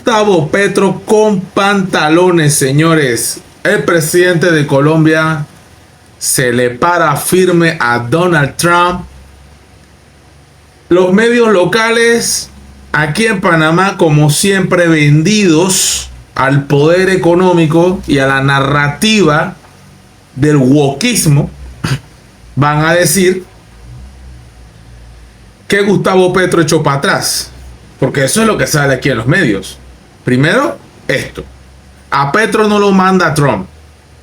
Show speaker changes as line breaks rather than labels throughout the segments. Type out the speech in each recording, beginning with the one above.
Gustavo Petro con pantalones, señores. El presidente de Colombia se le para firme a Donald Trump. Los medios locales aquí en Panamá, como siempre, vendidos al poder económico y a la narrativa del wokismo, van a decir que Gustavo Petro echó para atrás. Porque eso es lo que sale aquí en los medios. Primero, esto. A Petro no lo manda Trump.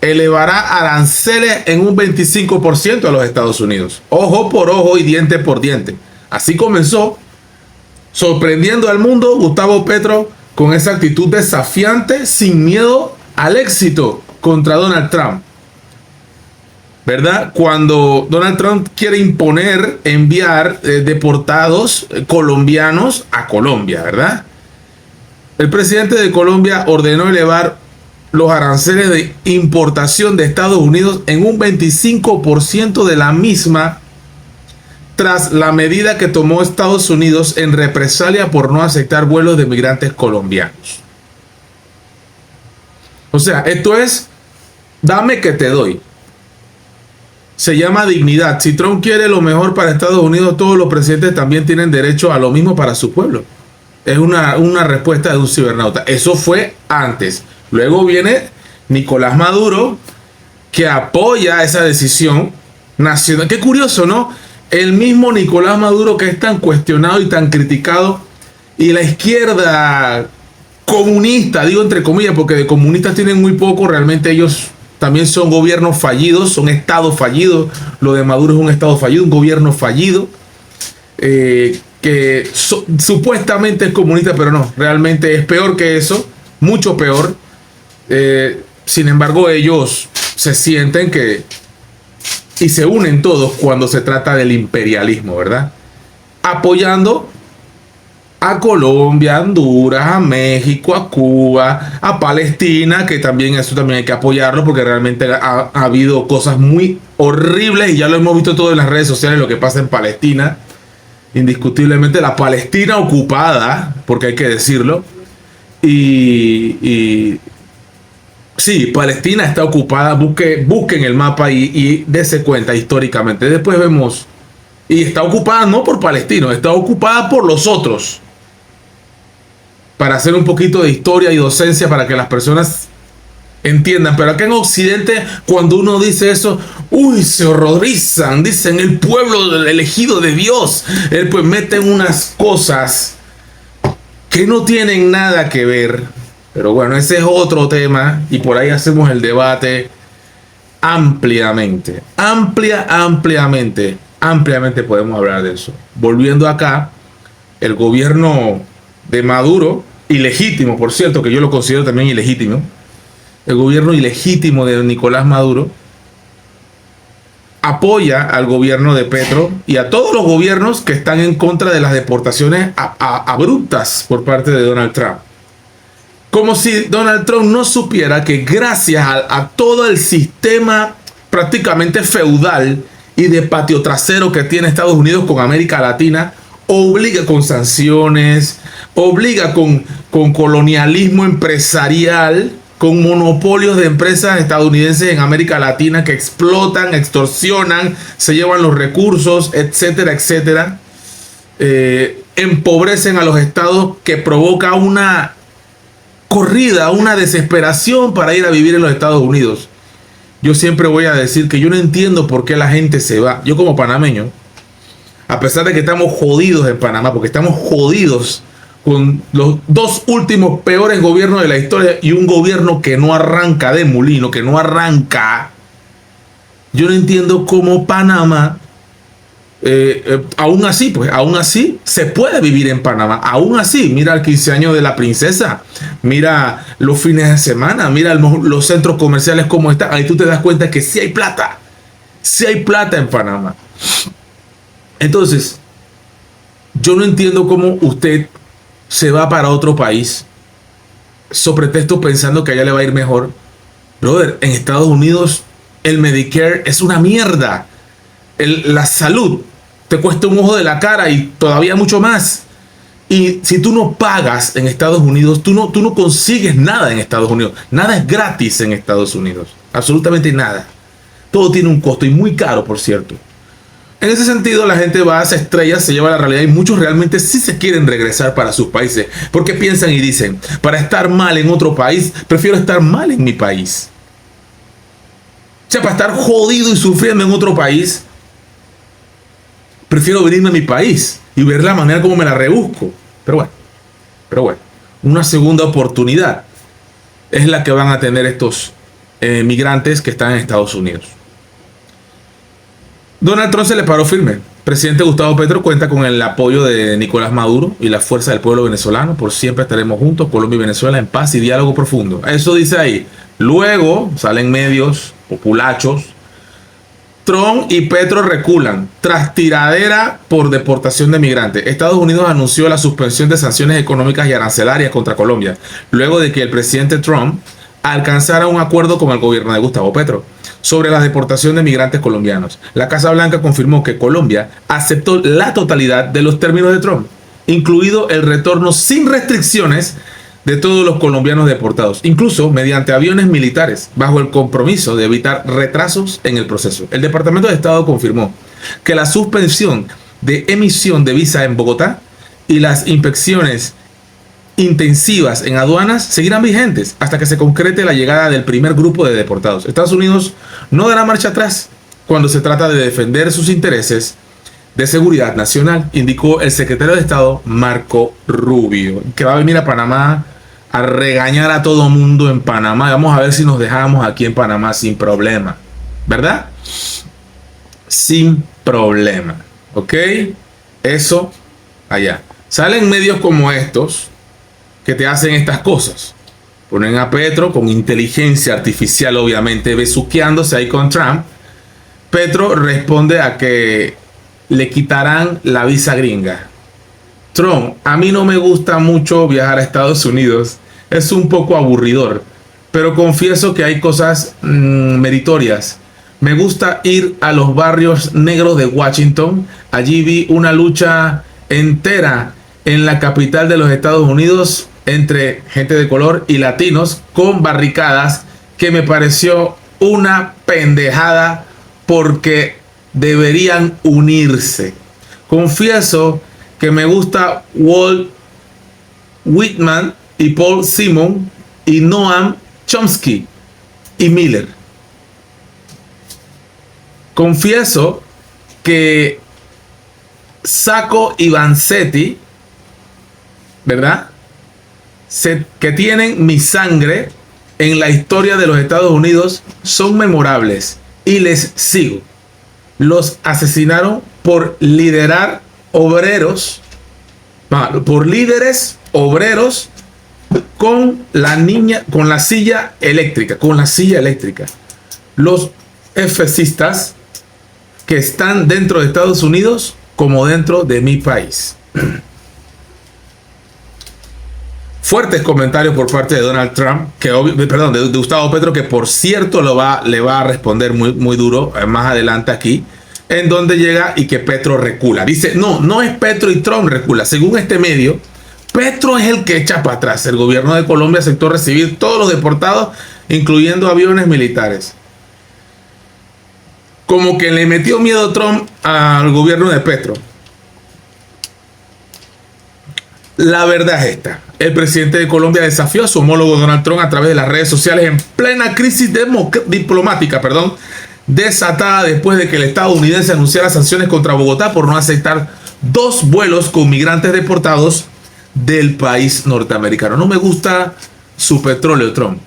Elevará aranceles en un 25% a los Estados Unidos. Ojo por ojo y diente por diente. Así comenzó, sorprendiendo al mundo, Gustavo Petro con esa actitud desafiante, sin miedo al éxito contra Donald Trump. ¿Verdad? Cuando Donald Trump quiere imponer enviar deportados colombianos a Colombia, ¿verdad? El presidente de Colombia ordenó elevar los aranceles de importación de Estados Unidos en un 25% de la misma, tras la medida que tomó Estados Unidos en represalia por no aceptar vuelos de migrantes colombianos. O sea, esto es, dame que te doy. Se llama dignidad. Si Trump quiere lo mejor para Estados Unidos, todos los presidentes también tienen derecho a lo mismo para su pueblo. Es una respuesta de un cibernauta. Eso fue antes. Luego viene Nicolás Maduro, que apoya esa decisión nacional. Qué curioso, ¿no? El mismo Nicolás Maduro, que es tan cuestionado y tan criticado, y la izquierda comunista, digo entre comillas, porque de comunistas tienen muy poco, realmente ellos también son gobiernos fallidos, son estados fallidos. Lo de Maduro es un estado fallido, un gobierno fallido, que supuestamente es comunista, pero no, realmente es peor que eso, mucho peor. Sin embargo, ellos se sienten que, y se unen todos cuando se trata del imperialismo, ¿verdad? Apoyando a Colombia, a Honduras, a México, a Cuba, a Palestina, que también eso también hay que apoyarlo, porque realmente ha habido cosas muy horribles y ya lo hemos visto todo en las redes sociales, lo que pasa en Palestina. Indiscutiblemente la Palestina ocupada, porque hay que decirlo, y sí, Palestina está ocupada. Busquen el mapa y dése cuenta históricamente. Después vemos, y está ocupada no por palestinos, está ocupada por los otros. Para hacer un poquito de historia y docencia para que las personas entiendan. Pero acá en Occidente, cuando uno dice eso, uy, se horrorizan. Dicen el pueblo elegido de Dios. Él pues meten unas cosas que no tienen nada que ver. Pero bueno, ese es otro tema y por ahí hacemos el debate ampliamente. Ampliamente podemos hablar de eso. Volviendo acá, el gobierno de Maduro, ilegítimo, por cierto, que yo lo considero también ilegítimo, el gobierno ilegítimo de Nicolás Maduro apoya al gobierno de Petro y a todos los gobiernos que están en contra de las deportaciones abruptas por parte de Donald Trump. Como si Donald Trump no supiera que gracias a todo el sistema prácticamente feudal y de patio trasero que tiene Estados Unidos con América Latina, obliga con sanciones, obliga con colonialismo empresarial, con monopolios de empresas estadounidenses en América Latina que explotan, extorsionan, se llevan los recursos, etcétera, etcétera. Empobrecen a los estados, que provoca una corrida, una desesperación para ir a vivir en los Estados Unidos. Yo siempre voy a decir que yo no entiendo por qué la gente se va. Yo como panameño, a pesar de que estamos jodidos en Panamá, porque estamos jodidos con los dos últimos peores gobiernos de la historia y un gobierno que no arranca de mulino, que no arranca. Yo no entiendo cómo Panamá, aún así se puede vivir en Panamá. Aún así, mira el 15 años de la princesa, mira los fines de semana, mira los centros comerciales como están. Ahí tú te das cuenta que sí hay plata en Panamá. Entonces, yo no entiendo cómo usted se va para otro país sobre pretexto pensando que allá le va a ir mejor. Brother, en Estados Unidos el Medicare es una mierda. La salud te cuesta un ojo de la cara y todavía mucho más. Y si tú no pagas en Estados Unidos, tú no consigues nada en Estados Unidos. Nada es gratis en Estados Unidos. Absolutamente nada. Todo tiene un costo y muy caro, por cierto. En ese sentido, la gente va, se estrella, se lleva a la realidad y muchos realmente sí se quieren regresar para sus países. Porque piensan y dicen, para estar mal en otro país, prefiero estar mal en mi país. O sea, para estar jodido y sufriendo en otro país, prefiero venirme a mi país y ver la manera como me la rebusco. Pero bueno, una segunda oportunidad es la que van a tener estos migrantes que están en Estados Unidos. Donald Trump se le paró firme. Presidente Gustavo Petro cuenta con el apoyo de Nicolás Maduro y la fuerza del pueblo venezolano. Por siempre estaremos juntos, Colombia y Venezuela, en paz y diálogo profundo. Eso dice ahí. Luego salen medios populachos. Trump y Petro reculan tras tiradera por deportación de migrantes. Estados Unidos anunció la suspensión de sanciones económicas y arancelarias contra Colombia, luego de que el presidente Trump alcanzara un acuerdo con el gobierno de Gustavo Petro sobre la deportación de migrantes colombianos. La Casa Blanca confirmó que Colombia aceptó la totalidad de los términos de Trump, incluido el retorno sin restricciones de todos los colombianos deportados, incluso mediante aviones militares, bajo el compromiso de evitar retrasos en el proceso. El Departamento de Estado confirmó que la suspensión de emisión de visa en Bogotá y las inspecciones intensivas en aduanas seguirán vigentes hasta que se concrete la llegada del primer grupo de deportados. Estados Unidos no dará marcha atrás cuando se trata de defender sus intereses de seguridad nacional, indicó el secretario de Estado Marco Rubio, que va a venir a Panamá a regañar a todo mundo en Panamá. Vamos a ver si nos dejamos aquí en Panamá sin problema, ¿verdad? Sin problema, ¿ok? Eso allá. Salen medios como estos que te hacen estas cosas. Ponen a Petro con inteligencia artificial, obviamente, besuqueándose ahí con Trump. Petro responde a que le quitarán la visa gringa. Trump, a mí no me gusta mucho viajar a Estados Unidos. Es un poco aburridor, pero confieso que hay cosas meritorias. Me gusta ir a los barrios negros de Washington. Allí vi una lucha entera en la capital de los Estados Unidos entre gente de color y latinos con barricadas, que me pareció una pendejada porque deberían unirse. Confieso que me gusta Walt Whitman y Paul Simon y Noam Chomsky y Miller. Confieso que Sacco y Vanzetti, ¿verdad?, que tienen mi sangre en la historia de los Estados Unidos, son memorables y les sigo. Los asesinaron por liderar obreros, por líderes obreros con la silla eléctrica, Los fascistas que están dentro de Estados Unidos como dentro de mi país. Fuertes comentarios por parte de Donald Trump, de Gustavo Petro, que por cierto le va a responder muy duro más adelante aquí, en donde llega y que Petro recula. Dice, no es Petro y Trump recula. Según este medio, Petro es el que echa para atrás. El gobierno de Colombia aceptó recibir todos los deportados, incluyendo aviones militares. Como que le metió miedo Trump al gobierno de Petro. La verdad es esta. El presidente de Colombia desafió a su homólogo Donald Trump a través de las redes sociales en plena crisis diplomática, desatada después de que el estadounidense anunciara sanciones contra Bogotá por no aceptar 2 vuelos con migrantes deportados del país norteamericano. No me gusta su petróleo, Trump.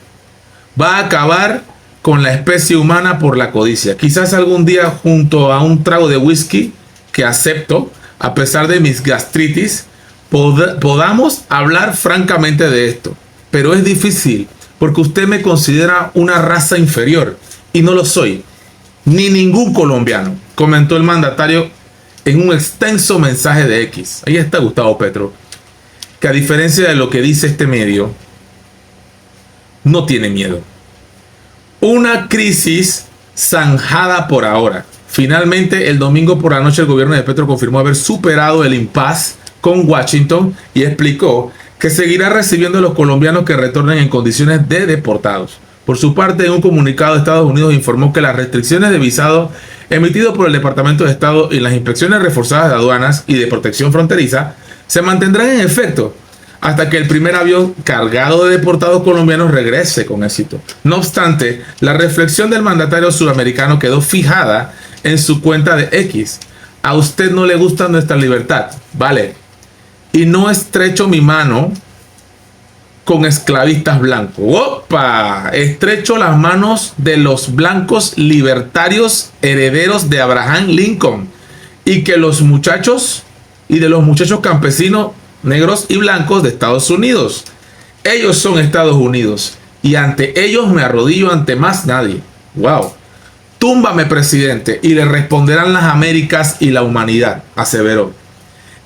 Va a acabar con la especie humana por la codicia. Quizás algún día, junto a un trago de whisky que acepto, a pesar de mis gastritis, podamos hablar francamente de esto. Pero es difícil porque usted me considera una raza inferior y no lo soy, ni ningún colombiano, comentó el mandatario en un extenso mensaje de X. Ahí está Gustavo Petro, que a diferencia de lo que dice este medio, no tiene miedo. Una crisis zanjada por ahora. Finalmente, el domingo por la noche, el gobierno de Petro confirmó haber superado el impasse con Washington y explicó que seguirá recibiendo a los colombianos que retornen en condiciones de deportados. Por su parte, en un comunicado de Estados Unidos informó que las restricciones de visado emitidos por el Departamento de Estado y las inspecciones reforzadas de aduanas y de protección fronteriza se mantendrán en efecto hasta que el primer avión cargado de deportados colombianos regrese con éxito. No obstante, la reflexión del mandatario sudamericano quedó fijada en su cuenta de X. A usted no le gusta nuestra libertad, vale, y no estrecho mi mano con esclavistas blancos. ¡Opa! Estrecho las manos de los blancos libertarios herederos de Abraham Lincoln y que los muchachos y de los muchachos campesinos negros y blancos de Estados Unidos. Ellos son Estados Unidos y ante ellos me arrodillo ante más nadie. ¡Wow! Túmbame, presidente, y le responderán las Américas y la humanidad, aseveró.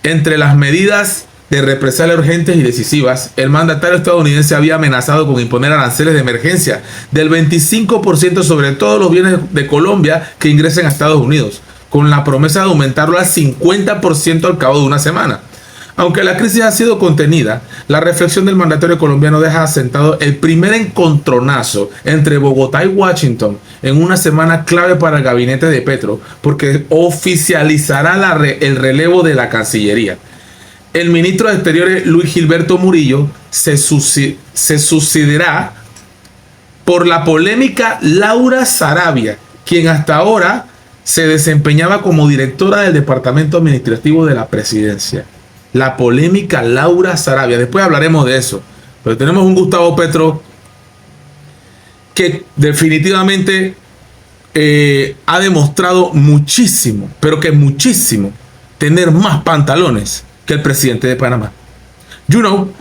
Entre las medidas de represalia urgentes y decisivas, el mandatario estadounidense había amenazado con imponer aranceles de emergencia del 25% sobre todos los bienes de Colombia que ingresen a Estados Unidos, con la promesa de aumentarlo al 50% al cabo de una semana. Aunque la crisis ha sido contenida, la reflexión del mandatario colombiano deja asentado el primer encontronazo entre Bogotá y Washington en una semana clave para el gabinete de Petro, porque oficializará el relevo de la Cancillería. El ministro de Exteriores Luis Gilberto Murillo se sucederá por la polémica Laura Sarabia, quien hasta ahora se desempeñaba como directora del Departamento Administrativo de la Presidencia. La polémica Laura Sarabia. Después hablaremos de eso. Pero tenemos un Gustavo Petro que definitivamente ha demostrado muchísimo, pero que muchísimo, tener más pantalones que el presidente de Panamá. You know,